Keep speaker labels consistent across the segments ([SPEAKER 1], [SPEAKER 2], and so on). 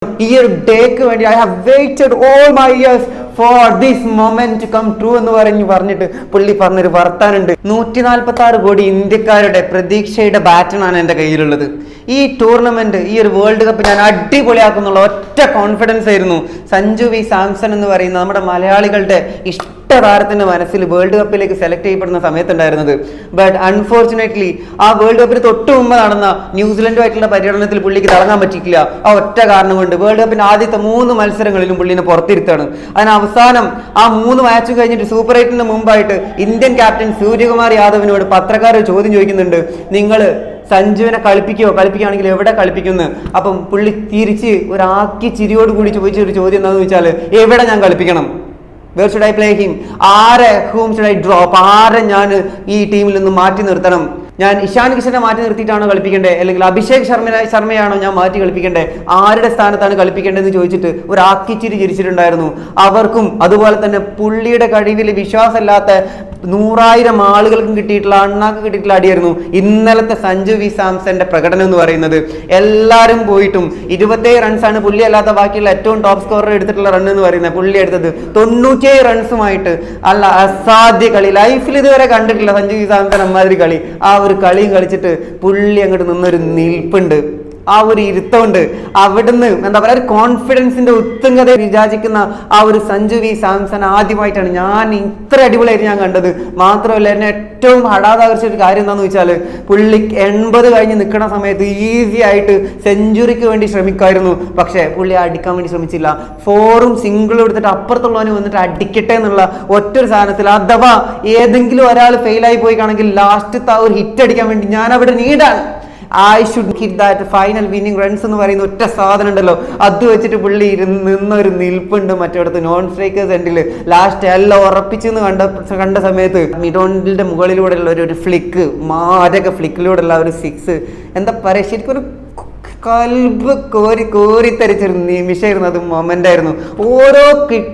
[SPEAKER 1] ഈ ഒരു ഡേക്ക് വേണ്ടി I have waited all my years for this moment to come true എന്ന് പറഞ്ഞിട്ട് പുള്ളി പറഞ്ഞൊരു വർത്താനുണ്ട്. 146 കോടി ഇന്ത്യക്കാരുടെ പ്രതീക്ഷയുടെ ബാറ്റണാണ് എൻ്റെ കയ്യിലുള്ളത്. ഈ ടൂർണമെന്റ്, ഈ ഒരു വേൾഡ് കപ്പ് ഞാൻ അടിപൊളിയാക്കുന്നുള്ള ഒറ്റ കോൺഫിഡൻസ് ആയിരുന്നു സഞ്ജു വി സാംസൺ എന്ന് പറയുന്ന നമ്മുടെ മലയാളികളുടെ താരത്തിന്റെ മനസ്സിൽ വേൾഡ് കപ്പിലേക്ക് സെലക്ട് ചെയ്യപ്പെടുന്ന സമയത്തുണ്ടായിരുന്നത്. ബട്ട് അൺഫോർച്ചുനേറ്റ്ലി ആ വേൾഡ് കപ്പിന് തൊട്ട് മുമ്പ് നടന്ന ന്യൂസിലൻഡുമായിട്ടുള്ള പര്യടനത്തിൽ പുള്ളിക്ക് തിളങ്ങാൻ പറ്റിയിട്ടില്ല. ആ ഒറ്റ കാരണം കൊണ്ട് വേൾഡ് കപ്പിന്റെ ആദ്യത്തെ 3 മത്സരങ്ങളിലും പുള്ളിനെ പുറത്തിരുത്താണ്. അതിന് അവസാനം ആ 3 മാച്ച് കഴിഞ്ഞിട്ട് സൂപ്പർ 8ന് മുമ്പായിട്ട് ഇന്ത്യൻ ക്യാപ്റ്റൻ സൂര്യകുമാർ യാദവിനോട് പത്രക്കാർ ചോദ്യം ചോദിക്കുന്നുണ്ട്, നിങ്ങൾ സഞ്ജുവിനെ കളിപ്പിക്കുകയാണെങ്കിൽ എവിടെ കളിപ്പിക്കുന്നു? അപ്പം പുള്ളി തിരിച്ച് ഒരാക്കി ചിരിയോട് കൂടി ചോദിച്ചൊരു ചോദ്യം എന്താണെന്ന് വെച്ചാൽ, എവിടെ ഞാൻ കളിപ്പിക്കണം? Where should I play him? Whom should I drop? ആരെ ഞാൻ ഈ ടീമിൽ നിന്ന് മാറ്റി നിർത്തണം? ഞാൻ ഇഷാൻ കിഷനെ മാറ്റി നിർത്തിയിട്ടാണോ കളിപ്പിക്കേണ്ടത്, അല്ലെങ്കിൽ അഭിഷേക് ശർമ്മയാണോ ഞാൻ മാറ്റി കളിപ്പിക്കേണ്ടത്? ആരുടെ സ്ഥാനത്താണ് കളിപ്പിക്കേണ്ടതെന്ന് ചോദിച്ചിട്ട് ഒരു ആക്കിച്ചിരി ചിരിച്ചിട്ടുണ്ടായിരുന്നു. അവർക്കും അതുപോലെ തന്നെ പുള്ളിയുടെ കഴിവിൽ വിശ്വാസമില്ലാത്ത 100,000 ആളുകൾക്കും കിട്ടിയിട്ടുള്ള അടിയായിരുന്നു ഇന്നലത്തെ സഞ്ജു വി സാംസന്റെ പ്രകടനം എന്ന് പറയുന്നത്. എല്ലാവരും പോയിട്ടും 27 റൺസാണ് പുള്ളി അല്ലാത്ത ബാക്കിയുള്ള ഏറ്റവും ടോപ്പ് സ്കോറർ എടുത്തിട്ടുള്ള റൺ എന്ന് പറയുന്നത്. പുള്ളി എടുത്തത് 97 റൺസുമായിട്ട്. അല്ല, അസാധ്യ കളി. ലൈഫിൽ ഇതുവരെ കണ്ടിട്ടില്ല സഞ്ജു വി സാംസൺ അമ്മാതിരി കളി. ആ ഒരു കളിയും കളിച്ചിട്ട് പുള്ളി അങ്ങോട്ട് നിന്നൊരു നിൽപ്പുണ്ട്, ആ ഒരു ഇരുത്തമുണ്ട്. അവിടുന്ന് എന്താ പറയുക, ഒരു കോൺഫിഡൻസിന്റെ ഉത്തുംഗത വിരാജിക്കുന്ന ആ ഒരു സഞ്ജു വി സാംസൺ ആദ്യമായിട്ടാണ് ഞാൻ ഇത്ര അടിപൊളിയായിട്ട് ഞാൻ കണ്ടത്. മാത്രമല്ല, എന്നെ ഏറ്റവും ഹഠാതാകർഷിച്ച ഒരു കാര്യം എന്താണെന്ന് വെച്ചാൽ, പുള്ളി 80 കഴിഞ്ഞ് നിൽക്കുന്ന സമയത്ത് ഈസി ആയിട്ട് സെഞ്ചുറിക്ക് വേണ്ടി ശ്രമിക്കുമായിരുന്നു. പക്ഷേ പുള്ളി അടിക്കാൻ വേണ്ടി ശ്രമിച്ചില്ല. 4ഉം സിംഗിളും എടുത്തിട്ട് അപ്പുറത്തുള്ളവന് വന്നിട്ട് അടിക്കട്ടെ എന്നുള്ള ഒറ്റൊരു സാധനത്തിൽ, അഥവാ ഏതെങ്കിലും ഒരാൾ ഫെയിലായി പോയി കാണെങ്കിൽ ലാസ്റ്റത്തെ ആ ഒരു ഹിറ്റ് അടിക്കാൻ വേണ്ടി ഞാൻ അവിടെ നീടാണ്. I should hit that final winning runs എന്ന് പറയുന്ന ഒറ്റ സാധനം ഉണ്ടല്ലോ, അത് വെച്ചിട്ട് പുള്ളി നിന്നൊരു നിൽപ്പുണ്ട് മറ്റേടത്ത് നോൺ സ്ട്രൈക്കേഴ്സ് എൻഡിൽ. ലാസ്റ്റ് എല്ലാം ഉറപ്പിച്ചെന്ന് കണ്ട സമയത്ത് മിഡോണിന്റെ മുകളിലൂടെയുള്ള ഒരു ഫ്ലിക്ക്, മാരക ഫ്ലിക്കിലൂടെയുള്ള ഒരു 6, എന്താ പറയുക, ശരിക്കും ഒരു കൽബ് കോരിത്തരിച്ചൊരു നിമിഷമായിരുന്നു. അത് മൊമെന്റ് ആയിരുന്നു. ഓരോ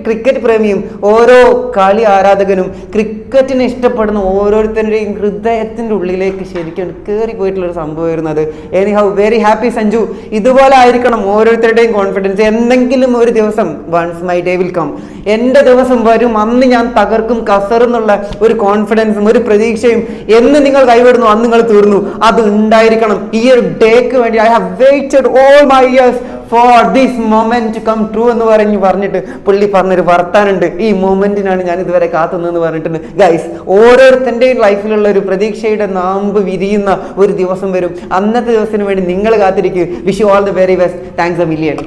[SPEAKER 1] ക്രിക്കറ്റ് പ്രേമിയും ഓരോ കളി ആരാധകനും ക്രിക്കറ്റിനെ ഇഷ്ടപ്പെടുന്ന ഓരോരുത്തരുടെയും ഹൃദയത്തിന്റെ ഉള്ളിലേക്ക് ശരിക്കും കയറി പോയിട്ടുള്ള ഒരു സംഭവമായിരുന്നു അത്. Anyhow very happy Sanju. ഇതുപോലെ ആയിരിക്കണം ഓരോരുത്തരുടെയും കോൺഫിഡൻസ്. എന്തെങ്കിലും ഒരു ദിവസം, once my day will come, എൻ്റെ ദിവസം വരും, അന്ന് ഞാൻ തകർക്കും കസറെന്നുള്ള ഒരു കോൺഫിഡൻസും ഒരു പ്രതീക്ഷയും എന്ന് നിങ്ങൾ കൈവിടുന്നു അന്ന് നിങ്ങൾ തീർന്നു. അത് ഉണ്ടായിരിക്കണം. ഈ ഒരു ഡേക്ക് വേണ്ടി I have waited all my years for this moment to come true എന്ന് പറഞ്ഞിട്ട് പുള്ളി പറഞ്ഞൊരു വർത്താനുണ്ട്. ഈ മൊമെന്റിനാണ് ഞാൻ ഇതുവരെ കാത്തുന്നതെന്ന് പറഞ്ഞിട്ടുണ്ട്. ഗൈസ്, ഓരോരുത്തരുടെയും ലൈഫിലുള്ള ഒരു പ്രതീക്ഷയുടെ നാമ്പ് വിരിയുന്ന ഒരു ദിവസം വരും. അന്നത്തെ ദിവസത്തിന് വേണ്ടി നിങ്ങൾ കാത്തിരിക്കുക. Wish you all the very best. Thanks A million.